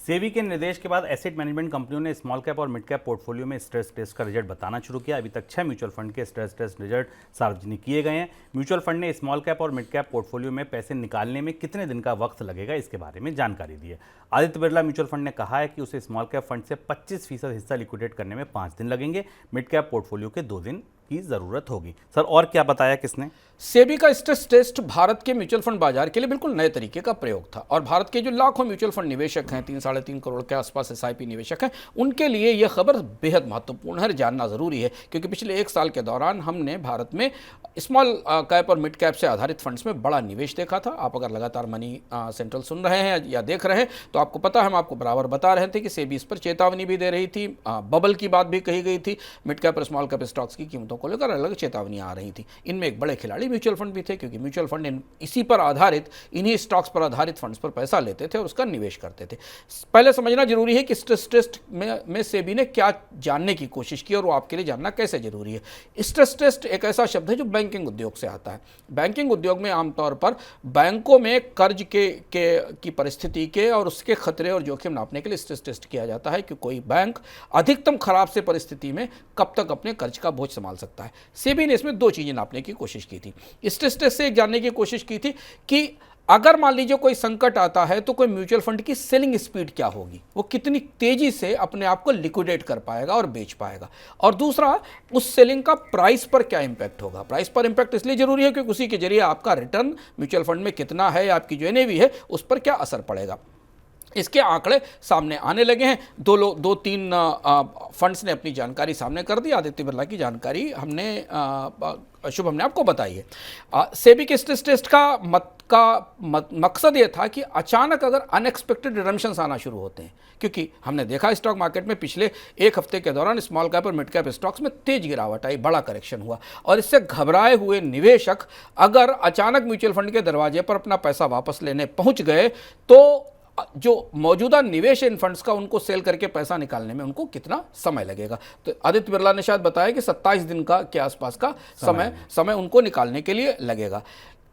सेबी के निर्देश के बाद एसेट मैनेजमेंट कंपनियों ने स्मॉल कैप और मिड कैप पोर्टफोलियो में स्ट्रेस टेस्ट का रिजल्ट बताना शुरू किया। अभी तक 6 म्यूचुअल फंड के स्ट्रेस टेस्ट रिजल्ट सार्वजनिक किए गए हैं। म्यूचुअल फंड ने स्मॉल कैप और मिड कैप पोर्टफोलियो में पैसे निकालने में कितने दिन का वक्त लगेगा, इसके बारे में जानकारी दी है। आदित्य बिरला म्यूचुअल फंड ने कहा है कि उसे स्मॉल कैप फंड से 25% हिस्सा लिक्विडेट करने में 5 दिन लगेंगे। मिड कैप पोर्टफोलियो के 2 दिन की जरूरत होगी। सर, और क्या बताया किसने? सेबी का स्ट्रेस टेस्ट भारत के म्यूचुअल फंड बाजार के लिए बिल्कुल नए तरीके का प्रयोग था और भारत के जो लाखों म्यूचुअल फंड निवेशक हैं, 3-3.5 करोड़ के आसपास एसआईपी निवेशक हैं, उनके लिए यह खबर बेहद महत्वपूर्ण है, जानना जरूरी है। क्योंकि पिछले 1 साल के दौरान हमने भारत में स्मॉल कैप और मिड कैप से आधारित फंड्स में बड़ा निवेश देखा था। आप अगर लगातार मनी सेंट्रल सुन रहे हैं या देख रहे हैं तो आपको पता है, हम आपको बराबर बता रहे थे कि सेबी इस पर चेतावनी भी दे रही थी, बबल की बात भी कही गई थी। मिड कैप और स्मॉल कैप स्टॉक्स की कीमतों को लेकर अलग चेतावनियां आ रही थी। इनमें एक बड़े खिलाड़ी म्यूचुअल फंड भी थे, क्योंकि म्यूचुअल फंड इसी पर आधारित, इन्हीं स्टॉक्स पर आधारित फंड्स पर पैसा लेते थे और उसका निवेश करते थे। पहले समझना जरूरी है कि स्ट्रेस टेस्ट में सेबी ने क्या जानने की कोशिश की और वो आपके लिए जानना कैसे जरूरी है। स्ट्रेस टेस्ट एक ऐसा शब्द है जो बैंकिंग उद्योग से आता है। बैंकिंग उद्योग में आमतौर पर बैंकों में कर्ज की परिस्थिति के और उसके खतरे और जोखिम नापने के लिए स्ट्रेस टेस्ट किया जाता है कि कोई बैंक अधिकतम खराब से परिस्थिति में कब तक अपने कर्ज का बोझ संभाल सकता है। सेबी ने इसमें 2 चीजें नापने की कोशिश की थी। स्ट्रेस टेस्ट से एक जानने की कोशिश की थी कि अगर मान लीजिए कोई संकट आता है तो कोई म्यूचुअल फंड की सेलिंग स्पीड क्या होगी, वो कितनी तेजी से अपने आप को लिक्विडेट कर पाएगा और बेच पाएगा। और दूसरा, उस सेलिंग का प्राइस पर क्या इंपैक्ट होगा। प्राइस पर इंपैक्ट इसलिए जरूरी है क्योंकि उसी के जरिए आपका रिटर्न म्यूचुअल फंड में कितना है, आपकी जो एनएवी है उस पर क्या असर पड़ेगा। इसके आंकड़े सामने आने लगे हैं। 2-3 फंड्स ने अपनी जानकारी सामने कर दी। आदित्य बिरला की जानकारी शुभ हमने आपको बताई है। सेबी के स्ट्रेस टेस्ट का मकसद यह था कि अचानक अगर अनएक्सपेक्टेड रिडम्पशंस आना शुरू होते हैं, क्योंकि हमने देखा स्टॉक मार्केट में पिछले 1 हफ्ते के दौरान स्मॉल कैप और मिड कैप स्टॉक्स में तेज गिरावट आई, बड़ा करेक्शन हुआ और इससे घबराए हुए निवेशक अगर अचानक म्यूचुअल फंड के दरवाजे पर अपना पैसा वापस लेने पहुंच गए तो जो मौजूदा निवेश इन फंड्स का, उनको सेल करके पैसा निकालने में उनको कितना समय लगेगा। तो आदित्य बिरला ने शायद बताया कि 27 दिन का के आसपास का समय उनको निकालने के लिए लगेगा।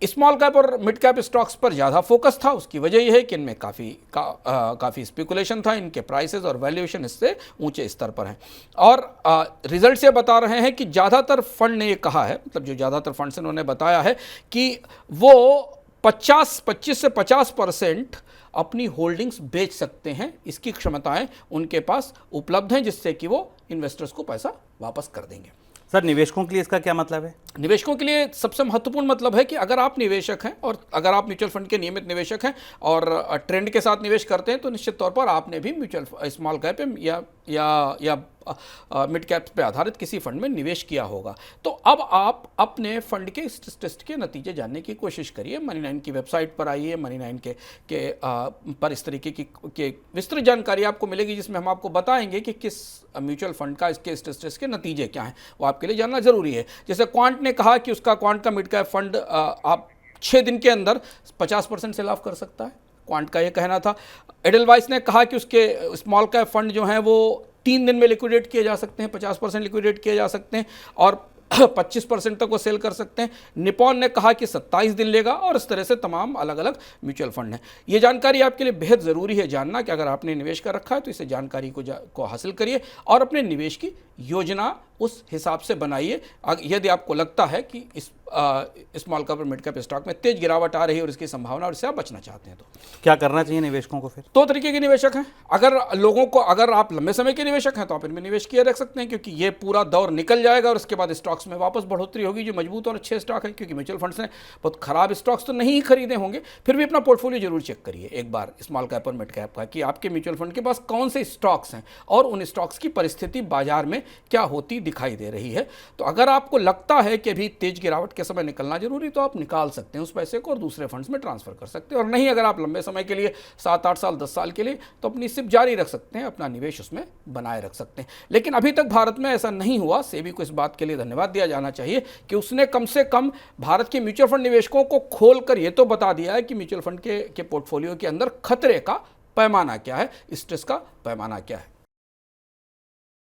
स्मॉल कैप और मिड कैप स्टॉक्स पर ज़्यादा फोकस था। उसकी वजह यह है कि इनमें काफ़ी स्पेकुलेशन था, इनके प्राइसेस और वैल्यूएशन इससे ऊंचे स्तर पर हैं। और रिजल्ट से बता रहे हैं कि ज़्यादातर फंड ने ये कहा है, मतलब जो ज़्यादातर फंड्स इन्होंने बताया है कि वो 25 से 50% अपनी होल्डिंग्स बेच सकते हैं। इसकी क्षमताएं उनके पास उपलब्ध हैं, जिससे कि वो इन्वेस्टर्स को पैसा वापस कर देंगे। सर, निवेशकों के लिए इसका क्या मतलब है? निवेशकों के लिए सबसे महत्वपूर्ण मतलब है कि अगर आप निवेशक हैं और अगर आप म्यूचुअल फंड के नियमित निवेशक हैं और ट्रेंड के साथ निवेश करते हैं तो निश्चित तौर पर आपने भी स्मॉल कैप या मिड कैप पे आधारित किसी फंड में निवेश किया होगा। तो अब आप अपने फंड के स्ट्रेस टेस्ट के नतीजे जानने की कोशिश करिए। मनी9 की वेबसाइट पर आइए। मनी9 पर इस तरीके की विस्तृत जानकारी आपको मिलेगी, जिसमें हम आपको बताएंगे कि किस म्यूचुअल फंड का इसके स्ट्रेस टेस्ट के नतीजे क्या हैं, वो आपके लिए जानना जरूरी है। जैसे क्वांट ने कहा कि उसका क्वांट का मिड कैप फंड आप 6 दिन के अंदर 50% सेल ऑफ कर सकता है, क्वांट का ये कहना था। एडलवाइस ने कहा कि उसके स्मॉल कैप फंड जो हैं वो 3 दिन में लिक्विडेट किए जा सकते हैं, 50% लिक्विडेट किए जा सकते हैं और 25% तक वो सेल कर सकते हैं। निपॉन ने कहा कि 27 दिन लेगा और इस तरह से तमाम अलग अलग म्यूचुअल फंड हैं। ये जानकारी आपके लिए बेहद ज़रूरी है जानना कि अगर आपने निवेश कर रखा है तो इसे जानकारी को हासिल करिए और अपने निवेश की योजना उस हिसाब से बनाइए। यदि आपको लगता है कि इस स्मॉल कैप और मिड कैप स्टॉक में तेज गिरावट आ रही है और इसकी संभावना और इससे आप बचना चाहते हैं तो क्या करना चाहिए निवेशकों को? फिर 2 तरीके के निवेशक हैं। अगर आप लंबे समय के निवेशक हैं तो आप इनमें निवेश किए रख सकते हैं, क्योंकि ये पूरा दौर निकल जाएगा और उसके बाद स्टॉक्स में वापस बढ़ोतरी होगी जो मजबूत और अच्छे स्टॉक हैं। क्योंकि म्यूचुअल फंड्स ने बहुत खराब स्टॉक्स तो नहीं खरीदे होंगे, फिर भी अपना पोर्टफोलियो जरूर चेक करिए एक बार स्मॉल कैप और मिड कैप का, कि आपके म्यूचुअल फंड के पास कौन से स्टॉक्स हैं और उन स्टॉक्स की परिस्थिति बाजार में क्या होती दिखाई दे रही है। तो अगर आपको लगता है कि अभी तेज गिरावट के समय निकलना जरूरी, तो आप निकाल सकते हैं उस पैसे को और दूसरे फंड्स में ट्रांसफर कर सकते हैं। और नहीं, अगर आप लंबे समय के लिए 7-8 साल 10 साल के लिए, तो अपनी सिप जारी रख सकते हैं, अपना निवेश उसमें बनाए रख सकते हैं। लेकिन अभी तक भारत में ऐसा नहीं हुआ। सेबी को इस बात के लिए धन्यवाद दिया जाना चाहिए कि उसने कम से कम भारत के म्यूचुअल फंड निवेशकों को खोलकर यह तो बता दिया है कि म्यूचुअल फंड के पोर्टफोलियो के अंदर खतरे का पैमाना क्या है, स्ट्रेस का पैमाना क्या है।